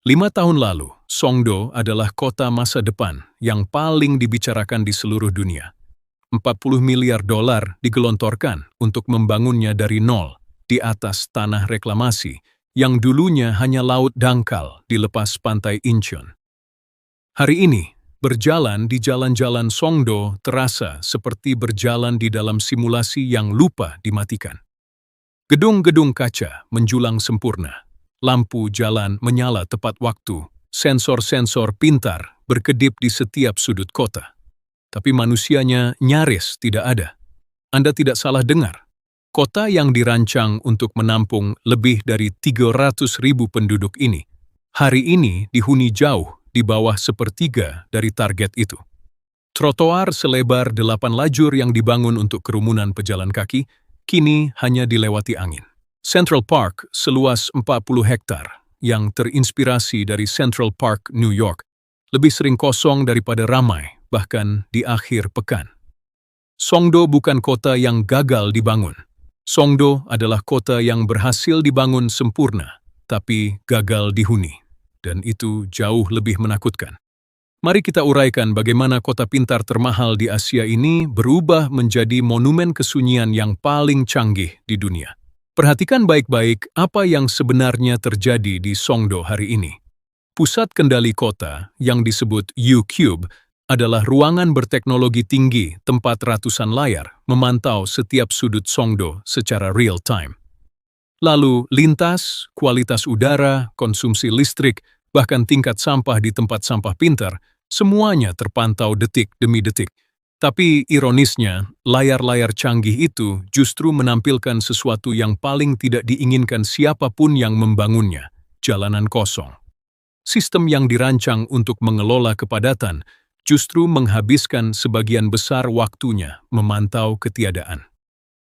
5 tahun lalu, Songdo adalah kota masa depan yang paling dibicarakan di seluruh dunia. 40 miliar dolar digelontorkan untuk membangunnya dari nol di atas tanah reklamasi yang dulunya hanya laut dangkal di lepas pantai Incheon. Hari ini, berjalan di jalan-jalan Songdo terasa seperti berjalan di dalam simulasi yang lupa dimatikan. Gedung-gedung kaca menjulang sempurna, lampu jalan menyala tepat waktu, sensor-sensor pintar berkedip di setiap sudut kota. Tapi manusianya nyaris tidak ada. Anda tidak salah dengar. Kota yang dirancang untuk menampung lebih dari 300.000 penduduk ini, hari ini dihuni jauh di bawah sepertiga dari target itu. Trotoar selebar 8 lajur yang dibangun untuk kerumunan pejalan kaki, kini hanya dilewati angin. Central Park seluas 40 hektar, yang terinspirasi dari Central Park, New York, lebih sering kosong daripada ramai, bahkan di akhir pekan. Songdo bukan kota yang gagal dibangun. Songdo adalah kota yang berhasil dibangun sempurna, tapi gagal dihuni. Dan itu jauh lebih menakutkan. Mari kita uraikan bagaimana kota pintar termahal di Asia ini berubah menjadi monumen kesunyian yang paling canggih di dunia. Perhatikan baik-baik apa yang sebenarnya terjadi di Songdo hari ini. Pusat kendali kota yang disebut U-Cube adalah ruangan berteknologi tinggi tempat ratusan layar memantau setiap sudut Songdo secara real-time. Lalu lintas, kualitas udara, konsumsi listrik, bahkan tingkat sampah di tempat sampah pintar, semuanya terpantau detik demi detik. Tapi ironisnya, layar-layar canggih itu justru menampilkan sesuatu yang paling tidak diinginkan siapapun yang membangunnya, jalanan kosong. Sistem yang dirancang untuk mengelola kepadatan justru menghabiskan sebagian besar waktunya memantau ketiadaan.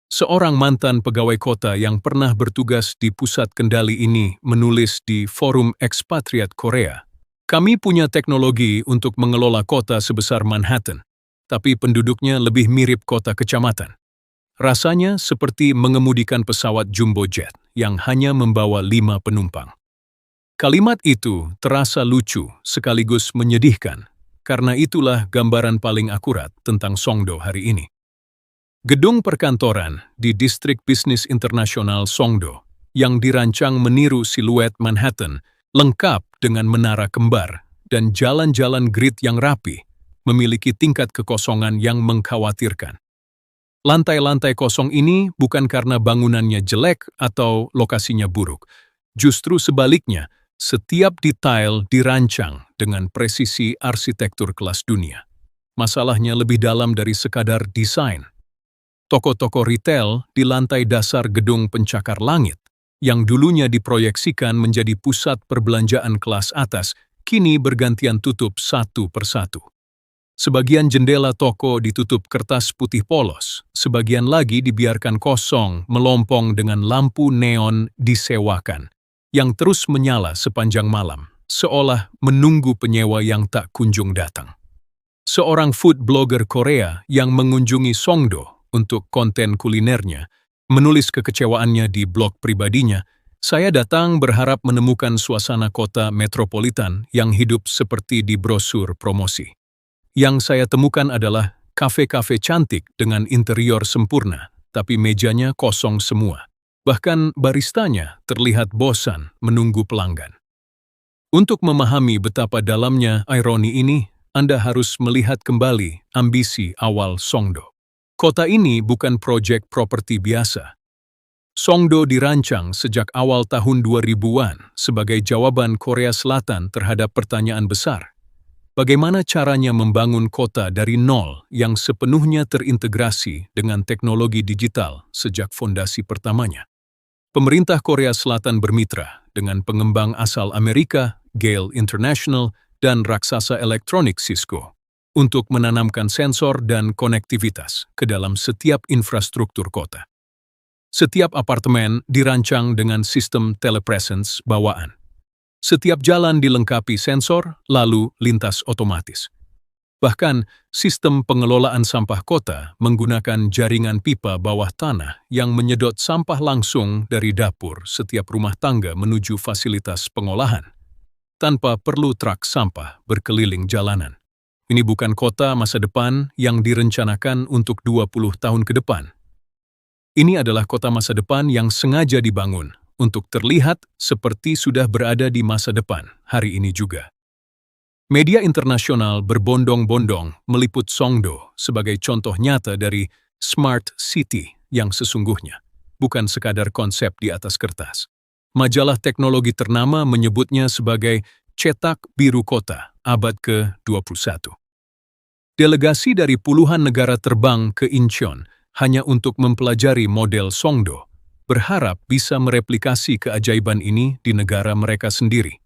Seorang mantan pegawai kota yang pernah bertugas di pusat kendali ini menulis di forum ekspatriat Korea, "Kami punya teknologi untuk mengelola kota sebesar Manhattan, tapi penduduknya lebih mirip kota kecamatan. Rasanya seperti mengemudikan pesawat jumbo jet yang hanya membawa 5 penumpang." Kalimat itu terasa lucu sekaligus menyedihkan, karena itulah gambaran paling akurat tentang Songdo hari ini. Gedung perkantoran di Distrik Bisnis Internasional Songdo yang dirancang meniru siluet Manhattan, lengkap dengan menara kembar dan jalan-jalan grid yang rapi, memiliki tingkat kekosongan yang mengkhawatirkan. Lantai-lantai kosong ini bukan karena bangunannya jelek atau lokasinya buruk. Justru sebaliknya, setiap detail dirancang dengan presisi arsitektur kelas dunia. Masalahnya lebih dalam dari sekadar desain. Toko-toko retail di lantai dasar gedung pencakar langit, yang dulunya diproyeksikan menjadi pusat perbelanjaan kelas atas, kini bergantian tutup satu persatu. Sebagian jendela toko ditutup kertas putih polos, sebagian lagi dibiarkan kosong melompong dengan lampu neon disewakan, yang terus menyala sepanjang malam, seolah menunggu penyewa yang tak kunjung datang. Seorang food blogger Korea yang mengunjungi Songdo untuk konten kulinernya, menulis kekecewaannya di blog pribadinya, "Saya datang berharap menemukan suasana kota metropolitan yang hidup seperti di brosur promosi. Yang saya temukan adalah kafe-kafe cantik dengan interior sempurna, tapi mejanya kosong semua. Bahkan baristanya terlihat bosan menunggu pelanggan." Untuk memahami betapa dalamnya ironi ini, Anda harus melihat kembali ambisi awal Songdo. Kota ini bukan proyek properti biasa. Songdo dirancang sejak awal tahun 2000-an sebagai jawaban Korea Selatan terhadap pertanyaan besar. Bagaimana caranya membangun kota dari nol yang sepenuhnya terintegrasi dengan teknologi digital sejak fondasi pertamanya? Pemerintah Korea Selatan bermitra dengan pengembang asal Amerika, Gale International, dan raksasa elektronik Cisco untuk menanamkan sensor dan konektivitas ke dalam setiap infrastruktur kota. Setiap apartemen dirancang dengan sistem telepresence bawaan. Setiap jalan dilengkapi sensor, lalu lintas otomatis. Bahkan, sistem pengelolaan sampah kota menggunakan jaringan pipa bawah tanah yang menyedot sampah langsung dari dapur setiap rumah tangga menuju fasilitas pengolahan. tanpa perlu truk sampah berkeliling jalanan. Ini bukan kota masa depan yang direncanakan untuk 20 tahun ke depan. Ini adalah kota masa depan yang sengaja dibangun untuk terlihat seperti sudah berada di masa depan hari ini juga. Media internasional berbondong-bondong meliput Songdo sebagai contoh nyata dari Smart City yang sesungguhnya, bukan sekadar konsep di atas kertas. Majalah teknologi ternama menyebutnya sebagai cetak biru kota abad ke-21. Delegasi dari puluhan negara terbang ke Incheon hanya untuk mempelajari model Songdo, berharap bisa mereplikasi keajaiban ini di negara mereka sendiri.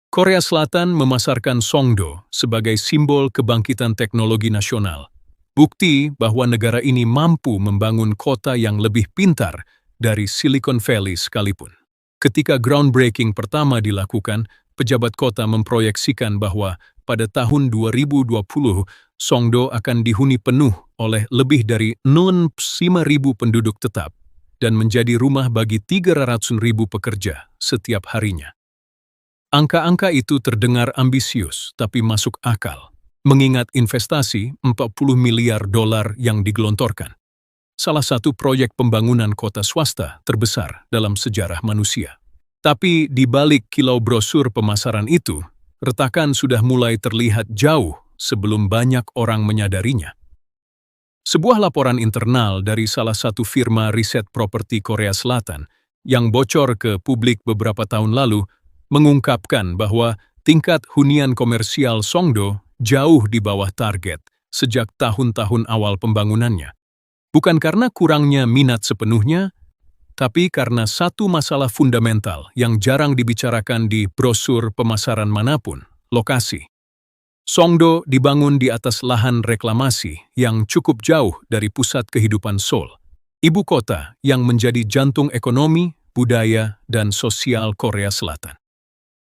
Korea Selatan memasarkan Songdo sebagai simbol kebangkitan teknologi nasional, bukti bahwa negara ini mampu membangun kota yang lebih pintar dari Silicon Valley sekalipun. Ketika groundbreaking pertama dilakukan, pejabat kota memproyeksikan bahwa pada tahun 2020, Songdo akan dihuni penuh oleh lebih dari 5.000 penduduk tetap dan menjadi rumah bagi 300.000 pekerja setiap harinya. Angka-angka itu terdengar ambisius tapi masuk akal, mengingat investasi 40 miliar dolar yang digelontorkan. Salah satu proyek pembangunan kota swasta terbesar dalam sejarah manusia. Tapi di balik kilau brosur pemasaran itu, retakan sudah mulai terlihat jauh sebelum banyak orang menyadarinya. Sebuah laporan internal dari salah satu firma riset properti Korea Selatan yang bocor ke publik beberapa tahun lalu mengungkapkan bahwa tingkat hunian komersial Songdo jauh di bawah target sejak tahun-tahun awal pembangunannya. Bukan karena kurangnya minat sepenuhnya, tapi karena satu masalah fundamental yang jarang dibicarakan di brosur pemasaran manapun, lokasi. Songdo dibangun di atas lahan reklamasi yang cukup jauh dari pusat kehidupan Seoul, ibu kota yang menjadi jantung ekonomi, budaya, dan sosial Korea Selatan.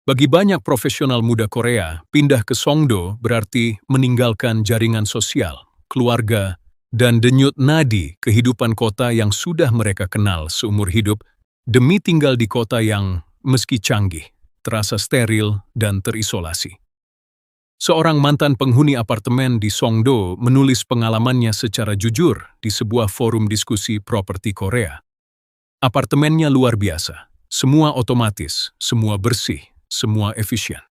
Bagi banyak profesional muda Korea, pindah ke Songdo berarti meninggalkan jaringan sosial, keluarga, dan denyut nadi kehidupan kota yang sudah mereka kenal seumur hidup demi tinggal di kota yang, meski canggih, terasa steril dan terisolasi. Seorang mantan penghuni apartemen di Songdo menulis pengalamannya secara jujur di sebuah forum diskusi properti Korea. Apartemennya luar biasa, semua otomatis, semua bersih, semua efisien.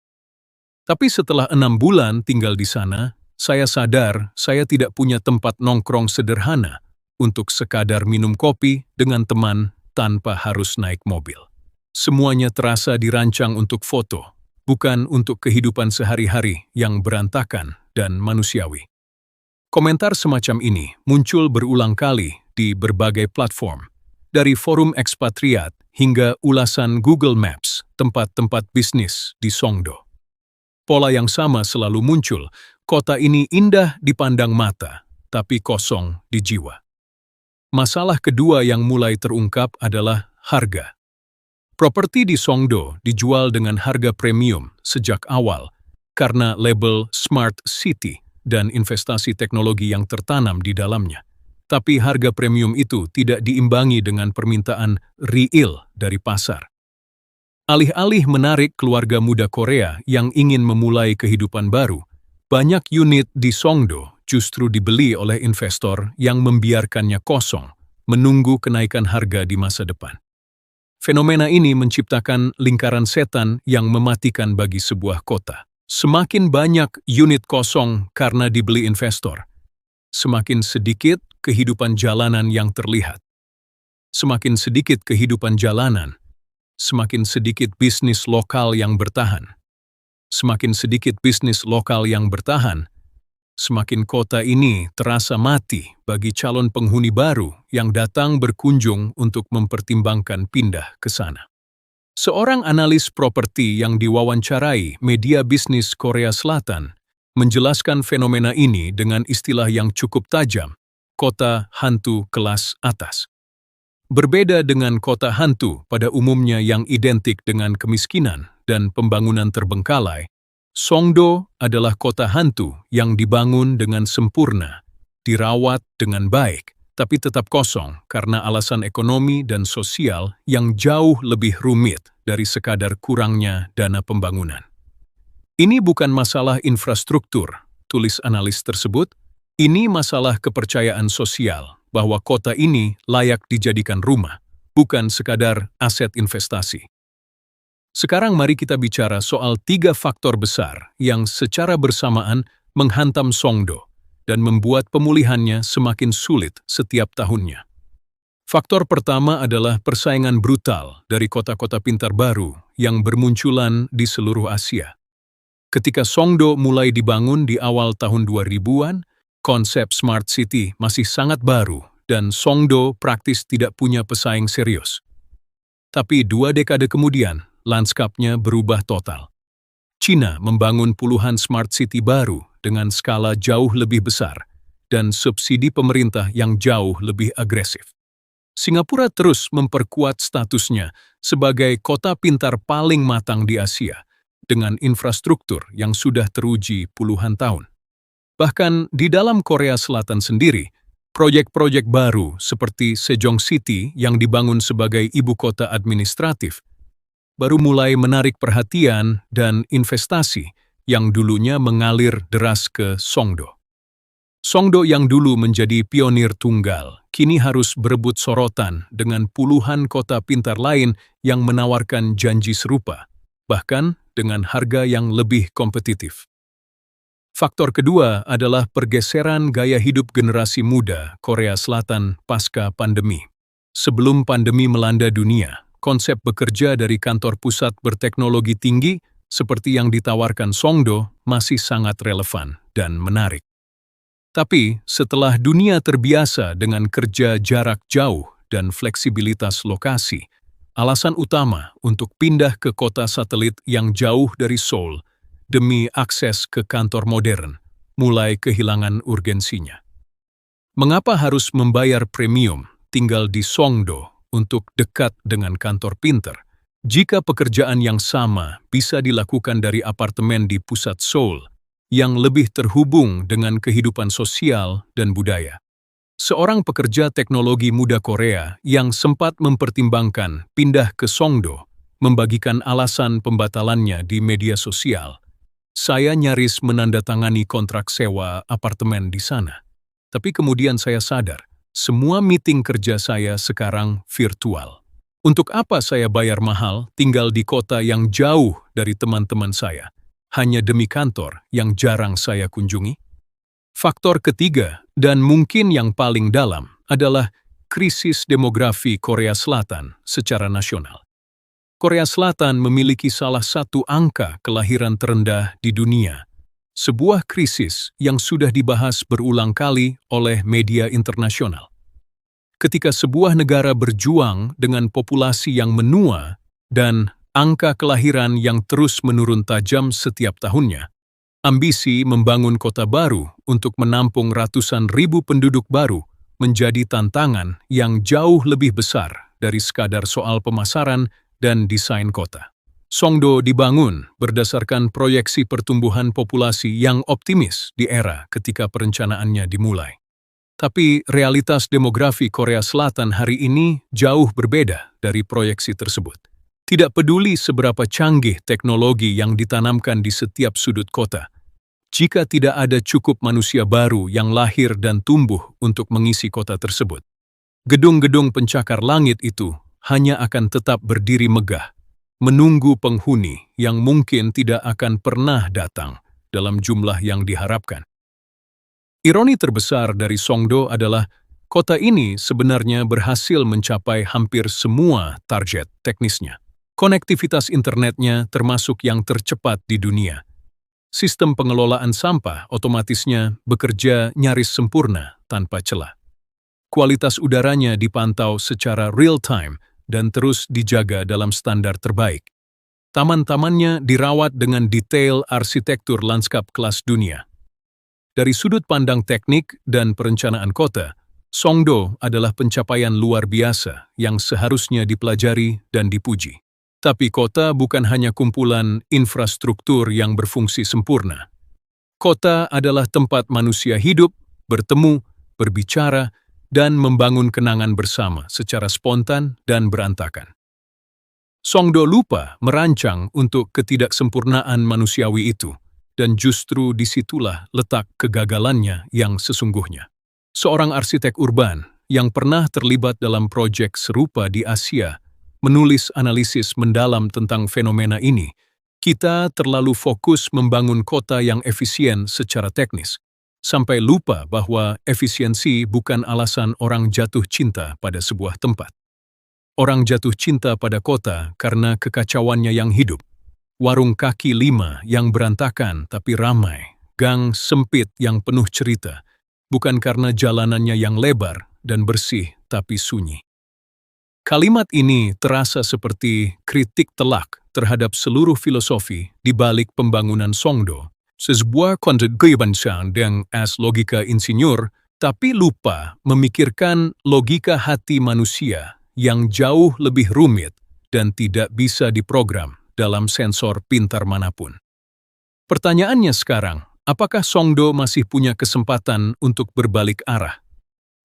Tapi setelah 6 bulan tinggal di sana, saya sadar saya tidak punya tempat nongkrong sederhana untuk sekadar minum kopi dengan teman tanpa harus naik mobil. Semuanya terasa dirancang untuk foto, bukan untuk kehidupan sehari-hari yang berantakan dan manusiawi. Komentar semacam ini muncul berulang kali di berbagai platform, dari forum ekspatriat hingga ulasan Google Maps, tempat-tempat bisnis di Songdo. Pola yang sama selalu muncul, kota ini indah dipandang mata, tapi kosong di jiwa. Masalah kedua yang mulai terungkap adalah harga. Properti di Songdo dijual dengan harga premium sejak awal karena label Smart City dan investasi teknologi yang tertanam di dalamnya. Tapi harga premium itu tidak diimbangi dengan permintaan real dari pasar. Alih-alih menarik keluarga muda Korea yang ingin memulai kehidupan baru, banyak unit di Songdo justru dibeli oleh investor yang membiarkannya kosong, menunggu kenaikan harga di masa depan. Fenomena ini menciptakan lingkaran setan yang mematikan bagi sebuah kota. Semakin banyak unit kosong karena dibeli investor, semakin sedikit kehidupan jalanan yang terlihat. Semakin sedikit kehidupan jalanan, semakin sedikit bisnis lokal yang bertahan. Semakin sedikit bisnis lokal yang bertahan, semakin kota ini terasa mati bagi calon penghuni baru yang datang berkunjung untuk mempertimbangkan pindah ke sana. Seorang analis properti yang diwawancarai media bisnis Korea Selatan menjelaskan fenomena ini dengan istilah yang cukup tajam, kota hantu kelas atas. Berbeda dengan kota hantu pada umumnya yang identik dengan kemiskinan dan pembangunan terbengkalai, Songdo adalah kota hantu yang dibangun dengan sempurna, dirawat dengan baik, tapi tetap kosong karena alasan ekonomi dan sosial yang jauh lebih rumit dari sekadar kurangnya dana pembangunan. Ini bukan masalah infrastruktur, tulis analis tersebut. Ini masalah kepercayaan sosial bahwa kota ini layak dijadikan rumah, bukan sekadar aset investasi. Sekarang mari kita bicara soal 3 faktor besar yang secara bersamaan menghantam Songdo dan membuat pemulihannya semakin sulit setiap tahunnya. Faktor pertama adalah persaingan brutal dari kota-kota pintar baru yang bermunculan di seluruh Asia. Ketika Songdo mulai dibangun di awal tahun 2000-an, konsep Smart City masih sangat baru dan Songdo praktis tidak punya pesaing serius. Tapi 2 dekade kemudian, lanskapnya berubah total. China membangun puluhan Smart City baru dengan skala jauh lebih besar dan subsidi pemerintah yang jauh lebih agresif. Singapura terus memperkuat statusnya sebagai kota pintar paling matang di Asia dengan infrastruktur yang sudah teruji puluhan tahun. Bahkan di dalam Korea Selatan sendiri, proyek-proyek baru seperti Sejong City yang dibangun sebagai ibu kota administratif baru mulai menarik perhatian dan investasi yang dulunya mengalir deras ke Songdo. Songdo yang dulu menjadi pionir tunggal, kini harus berebut sorotan dengan puluhan kota pintar lain yang menawarkan janji serupa, bahkan dengan harga yang lebih kompetitif. Faktor kedua adalah pergeseran gaya hidup generasi muda Korea Selatan pasca pandemi. Sebelum pandemi melanda dunia, konsep bekerja dari kantor pusat berteknologi tinggi seperti yang ditawarkan Songdo masih sangat relevan dan menarik. Tapi setelah dunia terbiasa dengan kerja jarak jauh dan fleksibilitas lokasi, alasan utama untuk pindah ke kota satelit yang jauh dari Seoul demi akses ke kantor modern mulai kehilangan urgensinya. Mengapa harus membayar premium tinggal di Songdo untuk dekat dengan kantor pintar, jika pekerjaan yang sama bisa dilakukan dari apartemen di pusat Seoul yang lebih terhubung dengan kehidupan sosial dan budaya? Seorang pekerja teknologi muda Korea yang sempat mempertimbangkan pindah ke Songdo membagikan alasan pembatalannya di media sosial. Saya nyaris menandatangani kontrak sewa apartemen di sana. Tapi kemudian saya sadar, semua meeting kerja saya sekarang virtual. Untuk apa saya bayar mahal tinggal di kota yang jauh dari teman-teman saya, hanya demi kantor yang jarang saya kunjungi? Faktor ketiga, dan mungkin yang paling dalam, adalah krisis demografi Korea Selatan secara nasional. Korea Selatan memiliki salah satu angka kelahiran terendah di dunia, sebuah krisis yang sudah dibahas berulang kali oleh media internasional. Ketika sebuah negara berjuang dengan populasi yang menua dan angka kelahiran yang terus menurun tajam setiap tahunnya, ambisi membangun kota baru untuk menampung ratusan ribu penduduk baru menjadi tantangan yang jauh lebih besar dari sekadar soal pemasaran dan desain kota. Songdo dibangun berdasarkan proyeksi pertumbuhan populasi yang optimis di era ketika perencanaannya dimulai. Tapi realitas demografi Korea Selatan hari ini jauh berbeda dari proyeksi tersebut. Tidak peduli seberapa canggih teknologi yang ditanamkan di setiap sudut kota, jika tidak ada cukup manusia baru yang lahir dan tumbuh untuk mengisi kota tersebut, gedung-gedung pencakar langit itu hanya akan tetap berdiri megah, menunggu penghuni yang mungkin tidak akan pernah datang dalam jumlah yang diharapkan. Ironi terbesar dari Songdo adalah kota ini sebenarnya berhasil mencapai hampir semua target teknisnya. Konektivitas internetnya termasuk yang tercepat di dunia. Sistem pengelolaan sampah otomatisnya bekerja nyaris sempurna tanpa celah. Kualitas udaranya dipantau secara real-time dan terus dijaga dalam standar terbaik. Taman-tamannya dirawat dengan detail arsitektur lanskap kelas dunia. Dari sudut pandang teknik dan perencanaan kota, Songdo adalah pencapaian luar biasa yang seharusnya dipelajari dan dipuji. Tapi kota bukan hanya kumpulan infrastruktur yang berfungsi sempurna. Kota adalah tempat manusia hidup, bertemu, berbicara, dan membangun kenangan bersama secara spontan dan berantakan. Songdo lupa merancang untuk ketidaksempurnaan manusiawi itu, dan justru disitulah letak kegagalannya yang sesungguhnya. Seorang arsitek urban yang pernah terlibat dalam proyek serupa di Asia menulis analisis mendalam tentang fenomena ini. Kita terlalu fokus membangun kota yang efisien secara teknis, sampai lupa bahwa efisiensi bukan alasan orang jatuh cinta pada sebuah tempat. Orang jatuh cinta pada kota karena kekacauannya yang hidup. Warung kaki lima yang berantakan tapi ramai, gang sempit yang penuh cerita, bukan karena jalanannya yang lebar dan bersih tapi sunyi. Kalimat ini terasa seperti kritik telak terhadap seluruh filosofi di balik pembangunan Songdo, sebuah kontribusi dengan logika insinyur, tapi lupa memikirkan logika hati manusia yang jauh lebih rumit dan tidak bisa diprogram dalam sensor pintar manapun. Pertanyaannya sekarang, apakah Songdo masih punya kesempatan untuk berbalik arah?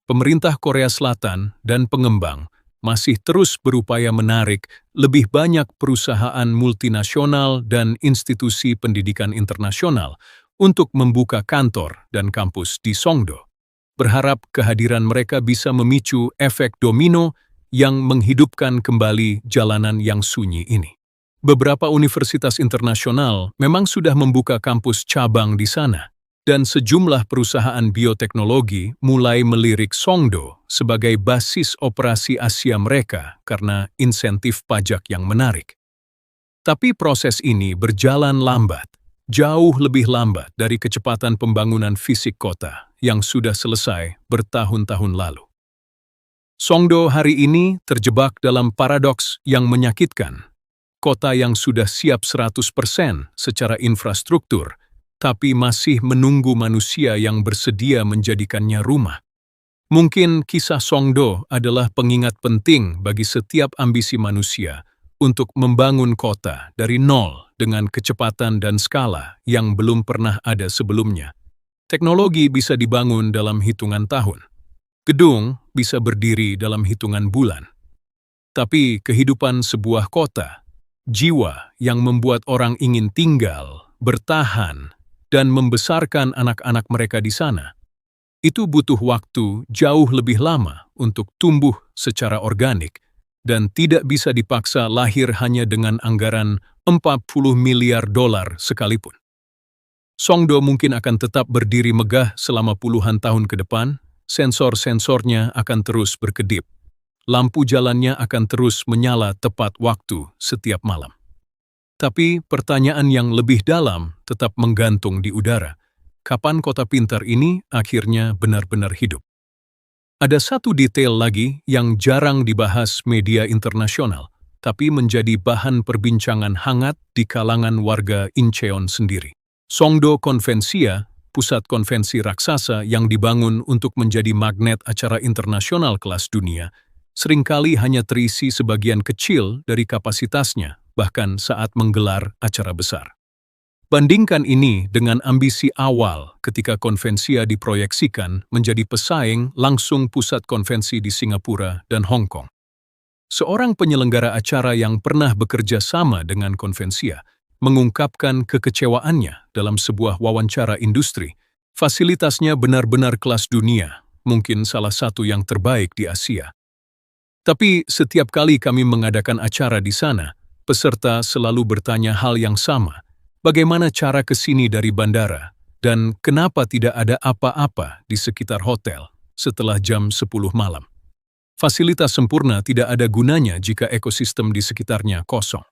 Pemerintah Korea Selatan dan pengembang masih terus berupaya menarik lebih banyak perusahaan multinasional dan institusi pendidikan internasional untuk membuka kantor dan kampus di Songdo, berharap kehadiran mereka bisa memicu efek domino yang menghidupkan kembali jalanan yang sunyi ini. Beberapa universitas internasional memang sudah membuka kampus cabang di sana, dan sejumlah perusahaan bioteknologi mulai melirik Songdo sebagai basis operasi Asia mereka karena insentif pajak yang menarik. Tapi proses ini berjalan lambat, jauh lebih lambat dari kecepatan pembangunan fisik kota yang sudah selesai bertahun-tahun lalu. Songdo hari ini terjebak dalam paradoks yang menyakitkan. Kota yang sudah siap 100% secara infrastruktur, tapi masih menunggu manusia yang bersedia menjadikannya rumah. Mungkin kisah Songdo adalah pengingat penting bagi setiap ambisi manusia untuk membangun kota dari nol dengan kecepatan dan skala yang belum pernah ada sebelumnya. Teknologi bisa dibangun dalam hitungan tahun. Gedung bisa berdiri dalam hitungan bulan. Tapi kehidupan sebuah kota, jiwa yang membuat orang ingin tinggal, bertahan, dan membesarkan anak-anak mereka di sana, itu butuh waktu jauh lebih lama untuk tumbuh secara organik dan tidak bisa dipaksa lahir hanya dengan anggaran 40 miliar dolar sekalipun. Songdo mungkin akan tetap berdiri megah selama puluhan tahun ke depan, sensor-sensornya akan terus berkedip, lampu jalannya akan terus menyala tepat waktu setiap malam. Tapi pertanyaan yang lebih dalam tetap menggantung di udara. Kapan kota pintar ini akhirnya benar-benar hidup? Ada satu detail lagi yang jarang dibahas media internasional, tapi menjadi bahan perbincangan hangat di kalangan warga Incheon sendiri. Songdo Conventia, pusat konvensi raksasa yang dibangun untuk menjadi magnet acara internasional kelas dunia, seringkali hanya terisi sebagian kecil dari kapasitasnya, bahkan saat menggelar acara besar. Bandingkan ini dengan ambisi awal ketika Conventia diproyeksikan menjadi pesaing langsung pusat konvensi di Singapura dan Hong Kong. Seorang penyelenggara acara yang pernah bekerja sama dengan Conventia mengungkapkan kekecewaannya dalam sebuah wawancara industri. Fasilitasnya benar-benar kelas dunia, mungkin salah satu yang terbaik di Asia. Tapi setiap kali kami mengadakan acara di sana, peserta selalu bertanya hal yang sama, bagaimana cara ke sini dari bandara, dan kenapa tidak ada apa-apa di sekitar hotel setelah jam 10 malam. Fasilitas sempurna tidak ada gunanya jika ekosistem di sekitarnya kosong.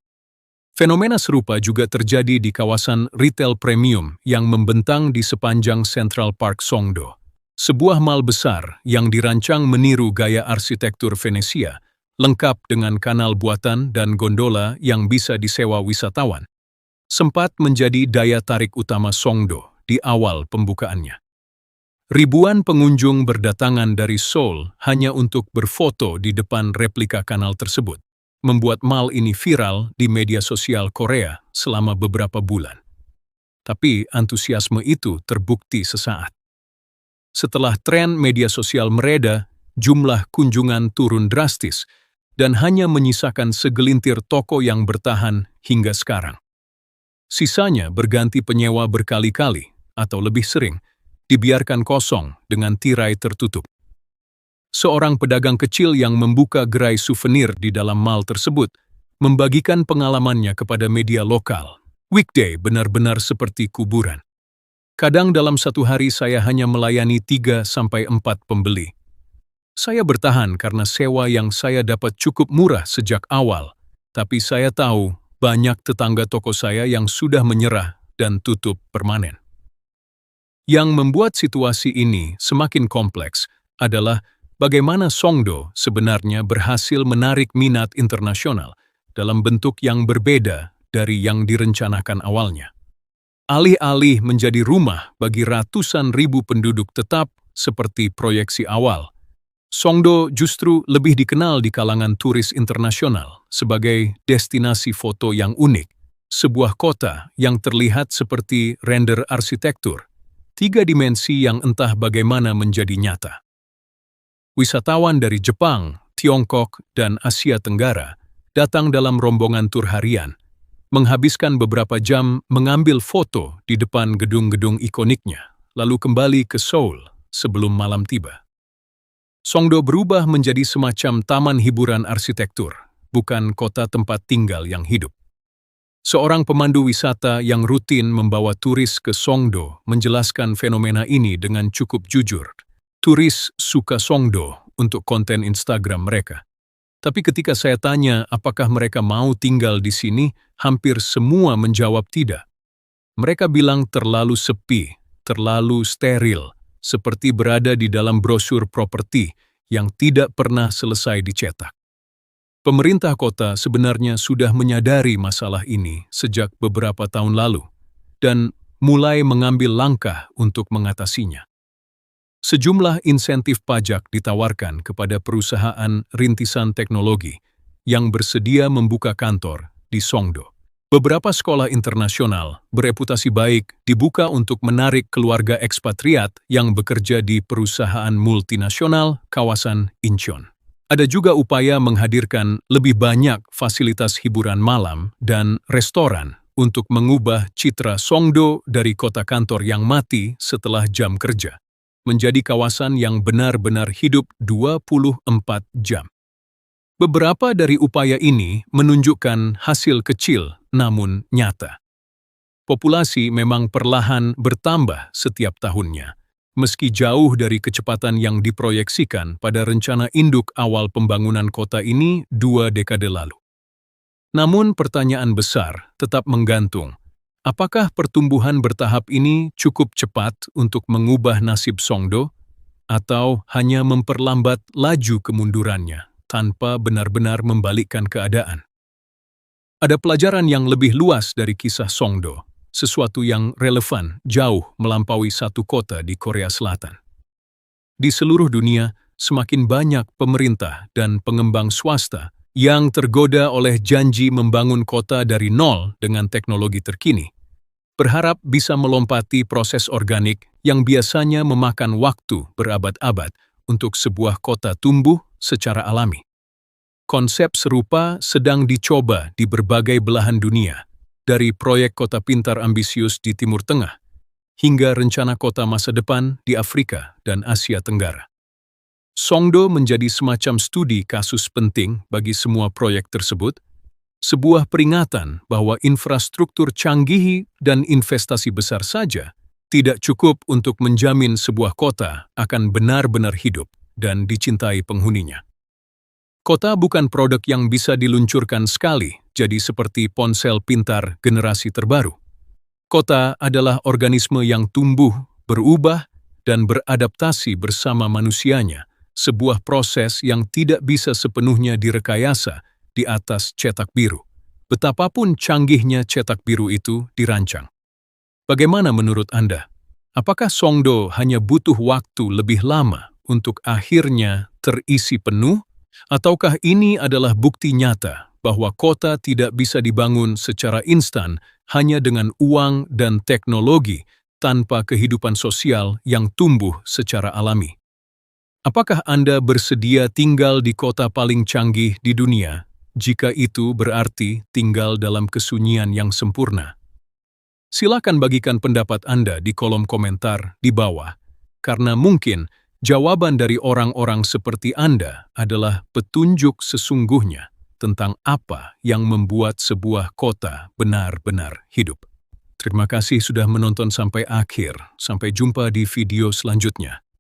Fenomena serupa juga terjadi di kawasan retail premium yang membentang di sepanjang Central Park Songdo, sebuah mall besar yang dirancang meniru gaya arsitektur Venesia, lengkap dengan kanal buatan dan gondola yang bisa disewa wisatawan, sempat menjadi daya tarik utama Songdo di awal pembukaannya. Ribuan pengunjung berdatangan dari Seoul hanya untuk berfoto di depan replika kanal tersebut, membuat mall ini viral di media sosial Korea selama beberapa bulan. Tapi antusiasme itu terbukti sesaat. Setelah tren media sosial mereda, jumlah kunjungan turun drastis, dan hanya menyisakan segelintir toko yang bertahan hingga sekarang. Sisanya berganti penyewa berkali-kali, atau lebih sering, dibiarkan kosong dengan tirai tertutup. Seorang pedagang kecil yang membuka gerai souvenir di dalam mall tersebut membagikan pengalamannya kepada media lokal. Weekday benar-benar seperti kuburan. Kadang dalam satu hari saya hanya melayani 3-4 pembeli. Saya bertahan karena sewa yang saya dapat cukup murah sejak awal, tapi saya tahu banyak tetangga toko saya yang sudah menyerah dan tutup permanen. Yang membuat situasi ini semakin kompleks adalah bagaimana Songdo sebenarnya berhasil menarik minat internasional dalam bentuk yang berbeda dari yang direncanakan awalnya. Alih-alih menjadi rumah bagi ratusan ribu penduduk tetap seperti proyeksi awal, Songdo justru lebih dikenal di kalangan turis internasional sebagai destinasi foto yang unik, sebuah kota yang terlihat seperti render arsitektur, 3 dimensi yang entah bagaimana menjadi nyata. Wisatawan dari Jepang, Tiongkok, dan Asia Tenggara datang dalam rombongan tur harian, menghabiskan beberapa jam mengambil foto di depan gedung-gedung ikoniknya, lalu kembali ke Seoul sebelum malam tiba. Songdo berubah menjadi semacam taman hiburan arsitektur, bukan kota tempat tinggal yang hidup. Seorang pemandu wisata yang rutin membawa turis ke Songdo menjelaskan fenomena ini dengan cukup jujur. Turis suka Songdo untuk konten Instagram mereka. Tapi ketika saya tanya apakah mereka mau tinggal di sini, hampir semua menjawab tidak. Mereka bilang terlalu sepi, terlalu steril, seperti berada di dalam brosur properti yang tidak pernah selesai dicetak. Pemerintah kota sebenarnya sudah menyadari masalah ini sejak beberapa tahun lalu dan mulai mengambil langkah untuk mengatasinya. Sejumlah insentif pajak ditawarkan kepada perusahaan rintisan teknologi yang bersedia membuka kantor di Songdo. Beberapa sekolah internasional bereputasi baik dibuka untuk menarik keluarga ekspatriat yang bekerja di perusahaan multinasional kawasan Incheon. Ada juga upaya menghadirkan lebih banyak fasilitas hiburan malam dan restoran untuk mengubah citra Songdo dari kota kantor yang mati setelah jam kerja menjadi kawasan yang benar-benar hidup 24 jam. Beberapa dari upaya ini menunjukkan hasil kecil namun nyata. Populasi memang perlahan bertambah setiap tahunnya, meski jauh dari kecepatan yang diproyeksikan pada rencana induk awal pembangunan kota ini 2 dekade lalu. Namun pertanyaan besar tetap menggantung, apakah pertumbuhan bertahap ini cukup cepat untuk mengubah nasib Songdo, atau hanya memperlambat laju kemundurannya tanpa benar-benar membalikkan keadaan? Ada pelajaran yang lebih luas dari kisah Songdo, sesuatu yang relevan jauh melampaui satu kota di Korea Selatan. Di seluruh dunia, semakin banyak pemerintah dan pengembang swasta yang tergoda oleh janji membangun kota dari nol dengan teknologi terkini, berharap bisa melompati proses organik yang biasanya memakan waktu berabad-abad untuk sebuah kota tumbuh secara alami. Konsep serupa sedang dicoba di berbagai belahan dunia, dari proyek kota pintar ambisius di Timur Tengah, hingga rencana kota masa depan di Afrika dan Asia Tenggara. Songdo menjadi semacam studi kasus penting bagi semua proyek tersebut, sebuah peringatan bahwa infrastruktur canggih dan investasi besar saja tidak cukup untuk menjamin sebuah kota akan benar-benar hidup dan dicintai penghuninya. Kota bukan produk yang bisa diluncurkan sekali, jadi seperti ponsel pintar generasi terbaru. Kota adalah organisme yang tumbuh, berubah, dan beradaptasi bersama manusianya, sebuah proses yang tidak bisa sepenuhnya direkayasa di atas cetak biru, betapapun canggihnya cetak biru itu dirancang. Bagaimana menurut Anda? Apakah Songdo hanya butuh waktu lebih lama untuk akhirnya terisi penuh? Ataukah ini adalah bukti nyata bahwa kota tidak bisa dibangun secara instan hanya dengan uang dan teknologi tanpa kehidupan sosial yang tumbuh secara alami? Apakah Anda bersedia tinggal di kota paling canggih di dunia, jika itu berarti tinggal dalam kesunyian yang sempurna? Silakan bagikan pendapat Anda di kolom komentar di bawah, karena mungkin jawaban dari orang-orang seperti Anda adalah petunjuk sesungguhnya tentang apa yang membuat sebuah kota benar-benar hidup. Terima kasih sudah menonton sampai akhir. Sampai jumpa di video selanjutnya.